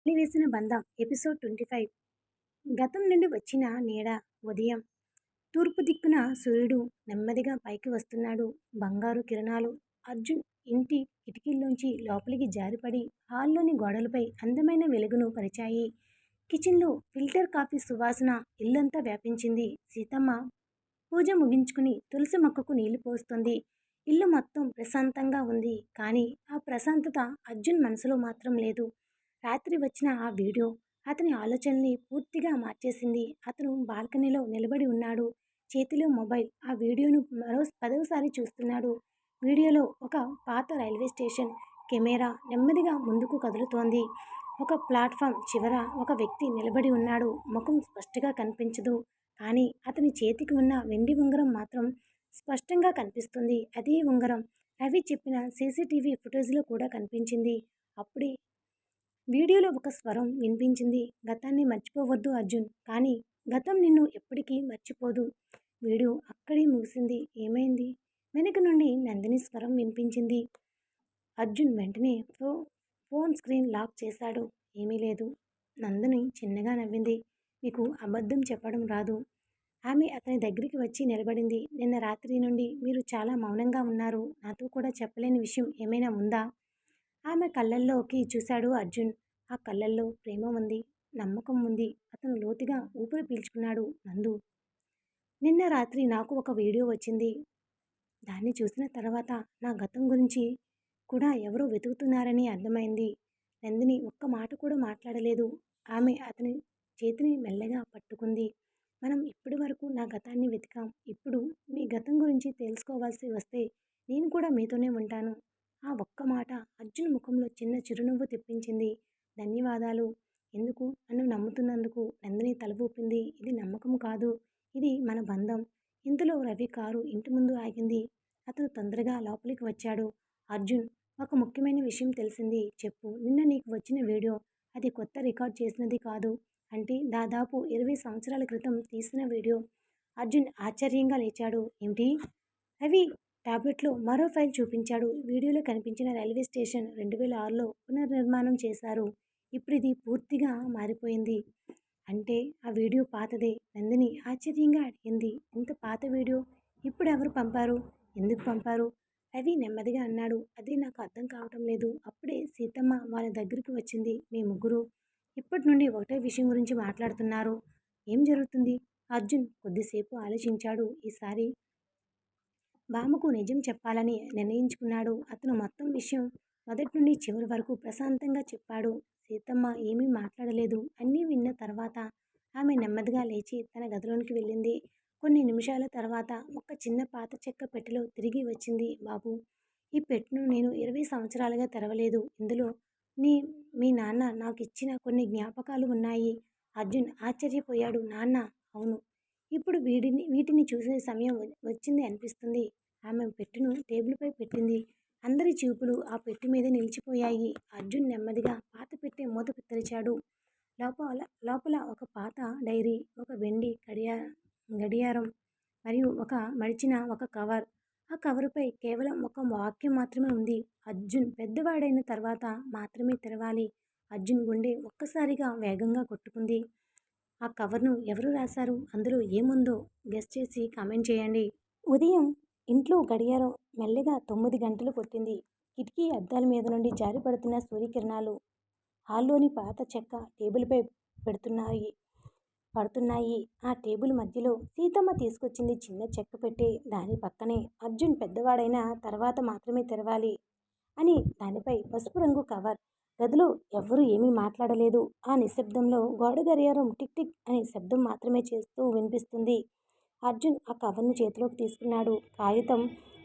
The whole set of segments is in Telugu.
వేసిన బంధం ఎపిసోడ్ 25. గతం నుండి వచ్చిన నీడ. ఉదయం తూర్పు దిక్కున సూర్యుడు నెమ్మదిగా పైకి వస్తున్నాడు. బంగారు కిరణాలు అర్జున్ ఇంటి కిటికీల్లోంచి లోపలికి జారిపడి హాల్లోని గోడలపై అందమైన వెలుగును పరిచాయి. కిచెన్లో ఫిల్టర్ కాఫీ సువాసన ఇల్లంతా వ్యాపించింది. సీతమ్మ పూజ ముగించుకుని తులసి మొక్కకు నీళ్లు పోస్తుంది. ఇల్లు మొత్తం ప్రశాంతంగా ఉంది. కానీ ఆ ప్రశాంతత అర్జున్ మనసులో మాత్రం లేదు. రాత్రి వచ్చిన ఆ వీడియో అతని ఆలోచనల్ని పూర్తిగా మార్చేసింది. అతను బాల్కనీలో నిలబడి ఉన్నాడు. చేతిలో మొబైల్. ఆ వీడియోను పదోసారి చూస్తున్నాడు. వీడియోలో ఒక పాత రైల్వే స్టేషన్ కెమెరా నెమ్మదిగా ముందుకు కదులుతోంది. ఒక ప్లాట్ఫామ్ చివర ఒక వ్యక్తి నిలబడి ఉన్నాడు. ముఖం స్పష్టంగా కనిపించదు. కానీ అతని చేతికి ఉన్న వెండి ఉంగరం మాత్రం స్పష్టంగా కనిపిస్తుంది. అదే ఉంగరం రవి చెప్పిన సీసీటీవీ ఫుటేజ్లో కూడా కనిపించింది. అప్పుడే వీడియోలో ఒక స్వరం వినిపించింది. గతాన్ని మర్చిపోవద్దు అర్జున్, కానీ గతం నిన్ను ఎప్పటికీ మర్చిపోదు. వీడియో అక్కడే ముగిసింది. ఏమైంది? వెనక నుండి నందిని స్వరం వినిపించింది. అర్జున్ వెంటనే ఫోన్ స్క్రీన్ లాక్ చేశాడు. ఏమీ లేదు. నందిని చిన్నగా నవ్వింది. మీకు అబద్ధం చెప్పడం రాదు. ఆమె అతని దగ్గరికి వచ్చి నిలబడింది. నిన్న రాత్రి నుండి మీరు చాలా మౌనంగా ఉన్నారు. నాతో కూడా చెప్పలేని విషయం ఏమైనా ఉందా? ఆమె కళ్ళల్లోకి చూశాడు అర్జున్. ఆ కళ్ళల్లో ప్రేమ ఉంది, నమ్మకం ఉంది. అతను లోతుగా ఊపిరి పీల్చుకున్నాడు. నందు, నిన్న రాత్రి నాకు ఒక వీడియో వచ్చింది. దాన్ని చూసిన తర్వాత నా గతం గురించి కూడా ఎవరో వెతుకుతున్నారని అర్థమైంది. నందిని ఒక్క మాట కూడా మాట్లాడలేదు. ఆమె అతని చేతిని మెల్లగా పట్టుకుంది. మనం ఇప్పటి వరకు నా గతాన్ని వెతికాం. ఇప్పుడు మీ గతం గురించి తెలుసుకోవాల్సి వస్తే నేను కూడా మీతోనే ఉంటాను. ఆ ఒక్క మాట అర్జున్ ముఖంలో చిన్న చిరునవ్వు తెప్పించింది. ధన్యవాదాలు. ఎందుకు? నన్ను నమ్ముతున్నందుకు. నందిని తల ఊపింది. ఇది నమ్మకం కాదు, ఇది మన బంధం. ఇంతలో రవి కారు ఇంటి ముందు ఆగింది. అతను తొందరగా లోపలికి వచ్చాడు. అర్జున్, ఒక ముఖ్యమైన విషయం తెలిసింది. చెప్పు. నిన్న నీకు వచ్చిన వీడియో అది కొత్త రికార్డ్ చేసినది కాదు. అంటే దాదాపు 20 సంవత్సరాల క్రితం తీసిన వీడియో. అర్జున్ ఆశ్చర్యంగా లేచాడు. ఏమిటి? రవి టాబ్లెట్లో మరో ఫైల్ చూపించాడు. వీడియోలో కనిపించిన రైల్వే స్టేషన్ 2006లో పునర్నిర్మాణం చేశారు. ఇప్పుడు ఇది పూర్తిగా మారిపోయింది. అంటే ఆ వీడియో పాతదే? నందిని ఆశ్చర్యంగా అడిగింది. ఇంత పాత వీడియో ఇప్పుడు ఎవరు పంపారు? ఎందుకు పంపారు? రవి నెమ్మదిగా అన్నాడు. అదే నాకు అర్థం కావటం లేదు. అప్పుడే సీతమ్మ వాళ్ళ దగ్గరికి వచ్చింది. మీ ముగ్గురు ఇప్పటి నుండి ఒకటే విషయం గురించి మాట్లాడుతున్నారు. ఏం జరుగుతుంది? అర్జున్ కొద్దిసేపు ఆలోచించాడు. ఈసారి బామ్మకు నిజం చెప్పాలని నిర్ణయించుకున్నాడు. అతను మొత్తం విషయం మొదటి నుండి చివరి వరకు ప్రశాంతంగా చెప్పాడు. సీతమ్మ ఏమీ మాట్లాడలేదు. అన్నీ విన్న తర్వాత ఆమె నెమ్మదిగా లేచి తన గదిలోనికి వెళ్ళింది. కొన్ని నిమిషాల తర్వాత ఒక చిన్న పాత చెక్క పెట్టెలో తిరిగి వచ్చింది. బాబు, ఈ పెట్టెను నేను 20 సంవత్సరాలుగా తెరవలేదు. ఇందులో నీ మీ నాన్న నాకు ఇచ్చిన కొన్ని జ్ఞాపకాలు ఉన్నాయి. అర్జున్ ఆశ్చర్యపోయాడు. నాన్న? అవును. ఇప్పుడు వీటిని చూసే సమయం వచ్చింది అనిపిస్తుంది. ఆమె పెట్టెను టేబుల్పై పెట్టింది. అందరి చూపులు ఆ పెట్టె మీద నిలిచిపోయాయి. అర్జున్ నెమ్మదిగా పాత పెట్టె మూత తెరిచాడు. లోపల లోపల ఒక పాత డైరీ, ఒక వెండి గడియారం మరియు ఒక మడిచిన ఒక కవర్. ఆ కవరుపై కేవలం ఒక వాక్యం మాత్రమే ఉంది. అర్జున్ పెద్దవాడైన తర్వాత మాత్రమే తెరవాలి. అర్జున్ గుండె ఒక్కసారిగా వేగంగా కొట్టుకుంది. ఆ కవర్ను ఎవరు రాశారు? అందులో ఏముందో గెస్ చేసి కామెంట్ చేయండి. ఉదయం ఇంట్లో గడియారం మెల్లగా 9 గంటలు కొట్టింది. కిటికీ అద్దాల మీద నుండి జారిపడుతున్న సూర్యకిరణాలు హాల్లోని పాత చెక్క టేబుల్పై పడుతున్నాయి. ఆ టేబుల్ మధ్యలో సీతమ్మ తీసుకొచ్చింది చిన్న చెక్క పెట్టి, దాని పక్కనే అర్జున్ పెద్దవాడైన తర్వాత మాత్రమే తెరవాలి అని దానిపై పసుపు రంగు కవర్. గదిలో ఎవ్వరూ ఏమీ మాట్లాడలేదు. ఆ నిశ్శబ్దంలో గోడ గడియారం టిక్ టిక్ అనే శబ్దం మాత్రమే చేస్తూ వినిపిస్తుంది. అర్జున్ ఆ కవర్ను చేతిలోకి తీసుకున్నాడు. కాగితం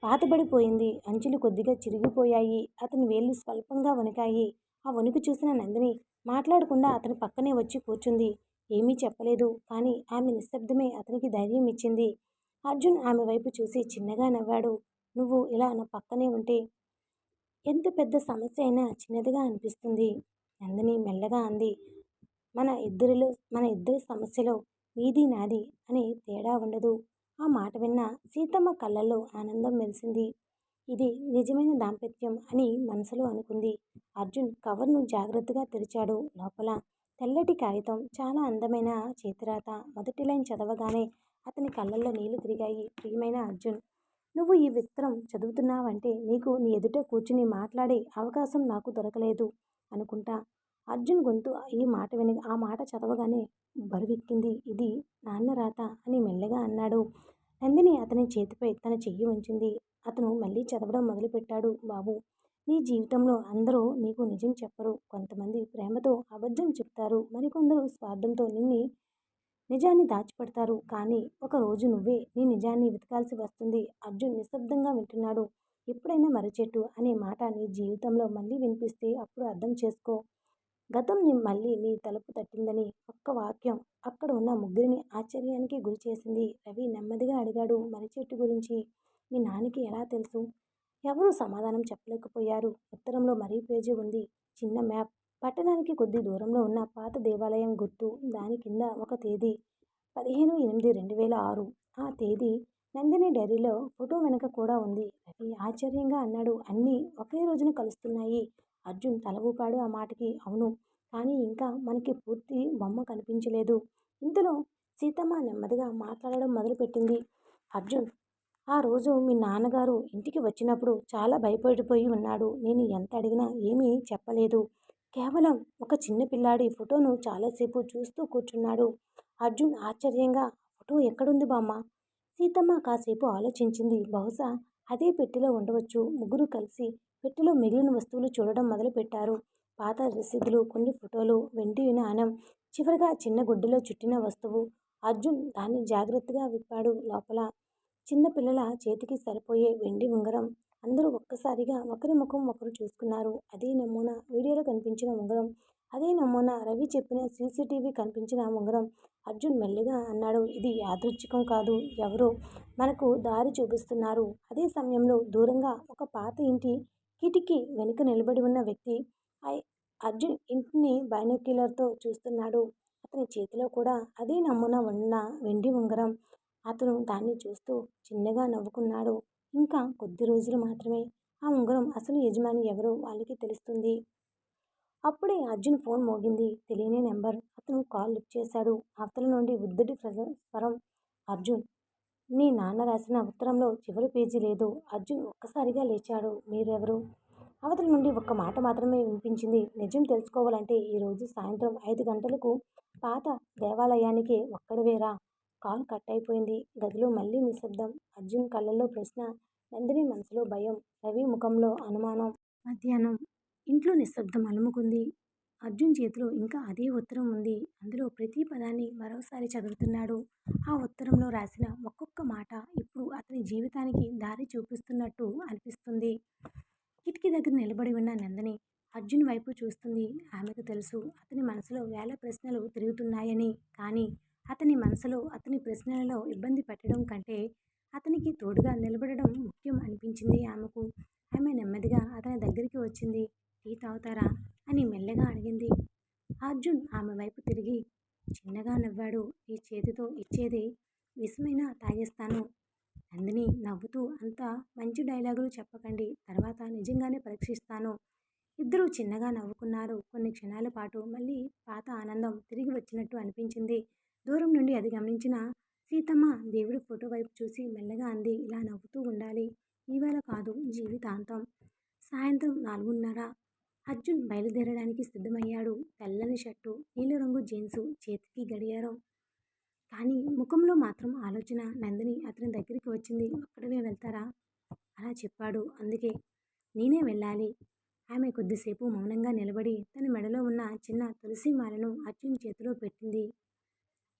పాతబడిపోయింది. అంచులు కొద్దిగా చిరిగిపోయాయి. అతని వేళ్లు స్వల్పంగా వణికాయి. ఆ వణుకు చూసిన నందిని మాట్లాడకుండా అతని పక్కనే వచ్చి కూర్చుంది. ఏమీ చెప్పలేదు. కానీ ఆమె నిశ్శబ్దమే అతనికి ధైర్యం ఇచ్చింది. అర్జున్ ఆమె వైపు చూసి చిన్నగా నవ్వాడు. నువ్వు ఇలా నా పక్కనే ఉంటే ఎంత పెద్ద సమస్య అయినా చిన్నదిగా అనిపిస్తుంది. నందిని మెల్లగా అంది. మన ఇద్దరి సమస్యలో మీది నాది అనే తేడా ఉండదు. ఆ మాట విన్న సీతమ్మ కళ్ళల్లో ఆనందం మెరిసింది. ఇది నిజమైన దాంపత్యం అని మనసులో అనుకుంది. అర్జున్ కవర్ను జాగ్రత్తగా తెరిచాడు. లోపల తెల్లటి కాగితం, చాలా అందమైన చేతిరాత. మొదటి లైన్ చదవగానే అతని కళ్ళల్లో నీళ్లు తిరిగాయి. ప్రియమైన అర్జున్, నువ్వు ఈ ఉత్తరం చదువుతున్నావంటే నీకు నీ ఎదుట కూర్చుని మాట్లాడే అవకాశం నాకు దొరకలేదు అనుకుంటా. అర్జున్ గొంతు ఆ మాట చదవగానే బరువెక్కింది. ఇది నాన్న రాత అని మెల్లగా అన్నాడు. నందిని అతని చేతిపై తన చెయ్యి ఉంచింది. అతను మళ్ళీ చదవడం మొదలుపెట్టాడు. బాబు, నీ జీవితంలో అందరూ నీకు నిజం చెప్పరు. కొంతమంది ప్రేమతో అబద్ధం చెప్తారు. మరికొందరు స్వార్థంతో నిజాన్ని దాచిపెడతారు. కానీ ఒకరోజు నువ్వే నీ నిజాన్ని వెతకాల్సి వస్తుంది. అర్జున్ నిశ్శబ్దంగా వింటున్నాడు. ఎప్పుడైనా మర్రిచెట్టు అనే మాట నీ జీవితంలో మళ్ళీ వినిపిస్తే అప్పుడు అర్థం చేసుకో. గతం మళ్ళీ నీ తలుపు తట్టిందని. ఒక్క వాక్యం అక్కడ ఉన్న ముగ్గురిని ఆశ్చర్యానికి గురిచేసింది. రవి నెమ్మదిగా అడిగాడు, మర్రిచెట్టు గురించి మీ నాన్నకి ఎలా తెలుసు? ఎవరూ సమాధానం చెప్పలేకపోయారు. ఉత్తరంలో మరీ పేజీ ఉంది. చిన్న మ్యాప్. పట్టణానికి కొద్ది దూరంలో ఉన్న పాత దేవాలయం గుర్తు. దాని కింద ఒక తేదీ 15/8/2006. ఆ తేదీ నందిని డైరీలో ఫోటో వెనుక కూడా ఉంది. రవి ఆశ్చర్యంగా అన్నాడు, అన్నీ ఒకే రోజున కలుస్తున్నాయి. అర్జున్ తల ఊపాడు ఆ మాటకి. అవును, కానీ ఇంకా మనకి పూర్తి బొమ్మ కనిపించలేదు. ఇంతలో సీతమ్మ నెమ్మదిగా మాట్లాడడం మొదలుపెట్టింది. అర్జున్, ఆ రోజు మీ నాన్నగారు ఇంటికి వచ్చినప్పుడు చాలా భయపడిపోయి ఉన్నాడు. నేను ఎంత అడిగినా ఏమీ చెప్పలేదు. కేవలం ఒక చిన్న పిల్లాడి ఫోటోను చాలాసేపు చూస్తూ కూర్చున్నాడు. అర్జున్ ఆశ్చర్యంగా, ఫోటో ఎక్కడుంది బామ్మ? సీతమ్మ కాసేపు ఆలోచించింది. బహుశా అదే పెట్టెలో ఉండవచ్చు. ముగ్గురు కలిసి పెట్టెలో మిగిలిన వస్తువులు చూడడం మొదలుపెట్టారు. పాత రసీదులు, కొన్ని ఫోటోలు, వెండి నాణెం, చివరగా చిన్న గుడ్డలో చుట్టిన వస్తువు. అర్జున్ దాన్ని జాగ్రత్తగా విప్పాడు. లోపల చిన్న పిల్లల చేతికి సరిపోయే వెండి ఉంగరం. అందరూ ఒక్కసారిగా ఒకరి ముఖం ఒకరు చూసుకున్నారు. అదే నమూనా వీడియోలో కనిపించిన ఉంగరం. అదే నమూనా రవి చెప్పిన సీసీటీవీ కనిపించిన ఉంగరం. అర్జున్ మెల్లిగా అన్నాడు, ఇది యాదృచ్ఛికం కాదు. ఎవరో మనకు దారి చూపిస్తున్నారు. అదే సమయంలో దూరంగా ఒక పాత ఇంటి కిటికీ వెనుక నిలబడి ఉన్న వ్యక్తి అర్జున్ ఇంటిని బైనాక్యులర్తో చూస్తున్నాడు. అతని చేతిలో కూడా అదే నమూనా ఉన్న వెండి ఉంగరం. అతను దాన్ని చూస్తూ చిన్నగా నవ్వుకున్నాడు. ఇంకా కొద్ది రోజులు మాత్రమే. ఆ ఉంగరం అసలు యజమాని ఎవరో వాళ్ళకి తెలుస్తుంది. అప్పుడే అర్జున్ ఫోన్ మోగింది. తెలియని నెంబర్. అతను కాల్ లిఫ్ట్ చేశాడు. అవతల నుండి వృద్ధుడి స్వరం. అర్జున్, నీ నాన్న రాసిన ఉత్తరంలో చివరి పేజీ లేదు. అర్జున్ ఒక్కసారిగా లేచాడు. మీరెవరు? అవతల నుండి ఒక్క మాట మాత్రమే వినిపించింది. నిజం తెలుసుకోవాలంటే ఈరోజు సాయంత్రం 5 గంటలకు పాత దేవాలయానికి ఒక్కడివేరా. కాల్ కట్ అయిపోయింది. గదిలో మళ్ళీ నిశ్శబ్దం. అర్జున్ కళ్ళల్లో ప్రశ్న, నందిని మనసులో భయం, రవి ముఖంలో అనుమానం. మధ్యాహ్నం ఇంట్లో నిశ్శబ్దం అలుముకుంది. అర్జున్ చేతిలో ఇంకా అదే ఉత్తరం ఉంది. అందులో ప్రతి పదాన్ని మరోసారి చదువుతున్నాడు. ఆ ఉత్తరంలో రాసిన ఒక్కొక్క మాట ఇప్పుడు అతని జీవితానికి దారి చూపిస్తున్నట్టు అనిపిస్తుంది. కిటికీ దగ్గర నిలబడి ఉన్న నందిని అర్జున్ వైపు చూస్తుంది. ఆమెకు తెలుసు అతని మనసులో వేల ప్రశ్నలు తిరుగుతున్నాయని. కానీ అతని మనసులో అతని ప్రశ్నలలో ఇబ్బంది పెట్టడం కంటే అతనికి తోడుగా నిలబడడం ముఖ్యం అనిపించింది ఆమెకు. ఆమె నెమ్మదిగా అతని దగ్గరికి వచ్చింది. టీ తాగుతారా అని మెల్లగా అడిగింది. అర్జున్ ఆమె వైపు తిరిగి చిన్నగా నవ్వాడు. ఈ చేతితో ఇచ్చేది విషమైనా తాగేస్తాను. నందిని నవ్వుతూ, అంత మంచి డైలాగులు చెప్పకండి, తర్వాత నిజంగానే పరీక్షిస్తాను. ఇద్దరూ చిన్నగా నవ్వుకున్నారు. కొన్ని క్షణాల పాటు మళ్ళీ పాత ఆనందం తిరిగి వచ్చినట్టు అనిపించింది. దూరం నుండి అది గమనించిన సీతమ్మ దేవుడి ఫోటో వైపు చూసి మెల్లగా అంది, ఇలా నవ్వుతూ ఉండాలి. ఈవేళ కాదు, జీవితాంతం. సాయంత్రం 4:30. అర్జున్ బయలుదేరడానికి సిద్ధమయ్యాడు. తెల్లని షర్టు, నీలిరంగు జీన్సు, చేతికి గడియారం. కానీ ముఖంలో మాత్రం ఆలోచన. నందిని అతని దగ్గరికి వచ్చింది. ఒక్కడివే వెళ్తారా? అలా చెప్పాడు. అందుకే నేనే వెళ్ళాలి. ఆమె కొద్దిసేపు మౌనంగా నిలబడి తన మెడలో ఉన్న చిన్న తులసి మాలను అర్జున్ చేతిలో పెట్టింది.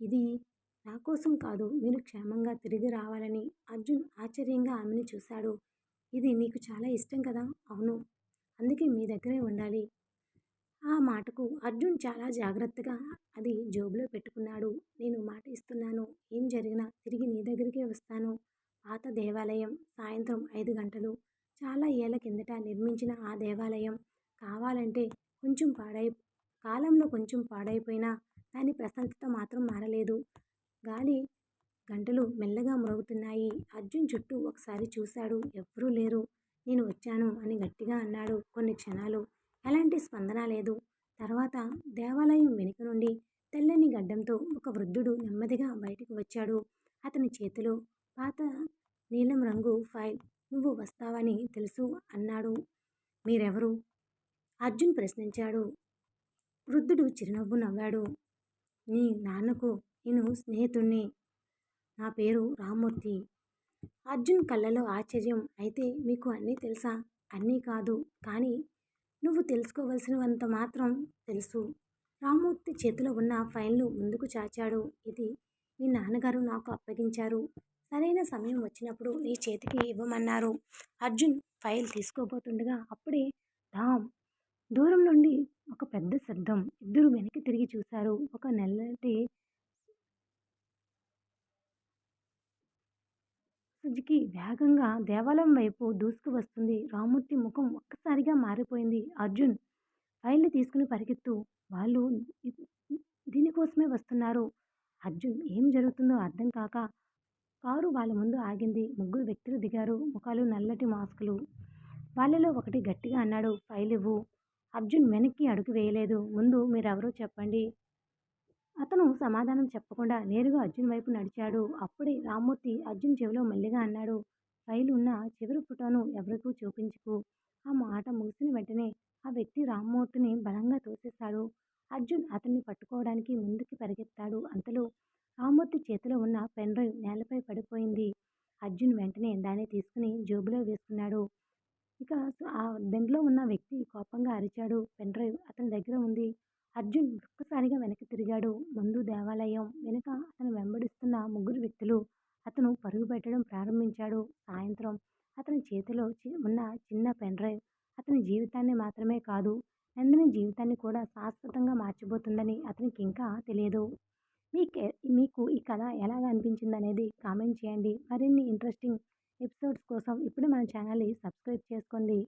ఇది నా కోసం కాదు, మీరు క్షేమంగా తిరిగి రావాలని. అర్జున్ ఆశ్చర్యంగా ఆమెను చూశాడు. ఇది నీకు చాలా ఇష్టం కదా? అవును, అందుకే మీ దగ్గరే ఉండాలి. ఆ మాటకు అర్జున్ చాలా జాగ్రత్తగా అది జేబులో పెట్టుకున్నాడు. నేను మాట ఇస్తున్నాను. ఏం జరిగినా తిరిగి నీ దగ్గరికే వస్తాను. పాత దేవాలయం. సాయంత్రం 5 గంటలు. చాలా ఏళ్ల కిందట నిర్మించిన ఆ దేవాలయం. కావాలంటే కొంచెం కాలంలో కొంచెం పాడైపోయినా దాని ప్రశాంతత మాత్రం మారలేదు. గాలి గంటలు మెల్లగా మ్రోగుతున్నాయి. అర్జున్ చుట్టూ ఒకసారి చూశాడు. ఎవ్వరూ లేరు. నేను వచ్చాను అని గట్టిగా అన్నాడు. కొన్ని క్షణాలు ఎలాంటి స్పందన లేదు. తర్వాత దేవాలయం వెనుక నుండి తెల్లని గడ్డంతో ఒక వృద్ధుడు నెమ్మదిగా బయటికి వచ్చాడు. అతని చేతిలో పాత నీలం రంగు ఫైల్. నువ్వు వస్తావని తెలుసు అన్నాడు. మీరెవరు? అర్జున్ ప్రశ్నించాడు. వృద్ధుడు చిరునవ్వు నవ్వాడు. నీ నాన్నకు నేను స్నేహితుణ్ణి. నా పేరు రామ్మూర్తి. అర్జున్ కళ్ళలో ఆశ్చర్యం. అయితే మీకు అన్నీ తెలుసా? అన్నీ కాదు, కానీ నువ్వు తెలుసుకోవలసినంత మాత్రం తెలుసు. రామ్మూర్తి చేతిలో ఉన్న ఫైల్ను ముందుకు చాచాడు. ఇది మీ నాన్నగారు నాకు అప్పగించారు. సరైన సమయం వచ్చినప్పుడు నీ చేతికి ఇవ్వమన్నారు. అర్జున్ ఫైల్ తీసుకోబోతుండగా అప్పుడే ధామ్! దూరం నుండి ఒక పెద్ద శబ్దం. ఇద్దరు వెనక్కి తిరిగి చూశారు. ఒక నల్లటి సుజుకి వేగంగా దేవాలయం వైపు దూసుకు వస్తుంది. రామ్మూర్తి ముఖం ఒక్కసారిగా మారిపోయింది. అర్జున్! ఫైల్ని తీసుకుని పరిగెత్తు. వాళ్ళు ఇ- దీనికోసమే వస్తున్నారు. అర్జున్ ఏం జరుగుతుందో అర్థం కాక కారు వాళ్ళ ముందు ఆగింది. ముగ్గురు వ్యక్తులు దిగారు. ముఖాలు నల్లటి మాస్కులు. వాళ్ళలో ఒకటి గట్టిగా అన్నాడు. ఫైల్ ఇవ్వు. అర్జున్ వెనక్కి అడుగు వేయలేదు. ముందు మీరెవరో చెప్పండి. అతను సమాధానం చెప్పకుండా నేరుగా అర్జున్ వైపు నడిచాడు. అప్పుడే రామ్మూర్తి అర్జున్ చెవిలో మెల్లిగా అన్నాడు. ఫైల్ ఉన్న చివరి ఫోటోను ఎవరికూ చూపించుకు. ఆ మాట ముగిసిన వెంటనే ఆ వ్యక్తి రామ్మూర్తిని బలంగా తోసేశాడు. అర్జున్ అతన్ని పట్టుకోవడానికి ముందుకి పరిగెత్తాడు. అంతలో రామ్మూర్తి చేతిలో ఉన్న పెన్ డ్రైవ్ నేలపై పడిపోయింది. అర్జున్ వెంటనే దాన్ని తీసుకుని జేబులో వేసుకున్నాడు. ఇక ఆ బెంచ్‌లో ఉన్న వ్యక్తి కోపంగా అరిచాడు. పెన్ డ్రైవ్ అతని దగ్గర ఉంది. అర్జున్ ఒక్కసారిగా వెనక్కి తిరిగాడు. ముందు దేవాలయం, వెనుక అతను వెంబడిస్తున్న ముగ్గురు వ్యక్తులు. అతను పరుగు పెట్టడం ప్రారంభించాడు. సాయంత్రం అతని చేతిలో ఉన్న చిన్న పెన్ డ్రైవ్ అతని జీవితాన్ని మాత్రమే కాదు, నందిని జీవితాన్ని కూడా శాశ్వతంగా మార్చబోతుందని అతనికి ఇంకా తెలియదు. మీకే మీకు ఈ కథ ఎలాగ అనిపించిందనేది కామెంట్ చేయండి. మరిన్ని ఇంట్రెస్టింగ్ ఎపిసోడ్స్ కోసం ఇప్పుడే మన ఛానల్‌ని సబ్స్క్రైబ్ చేసుకోండి.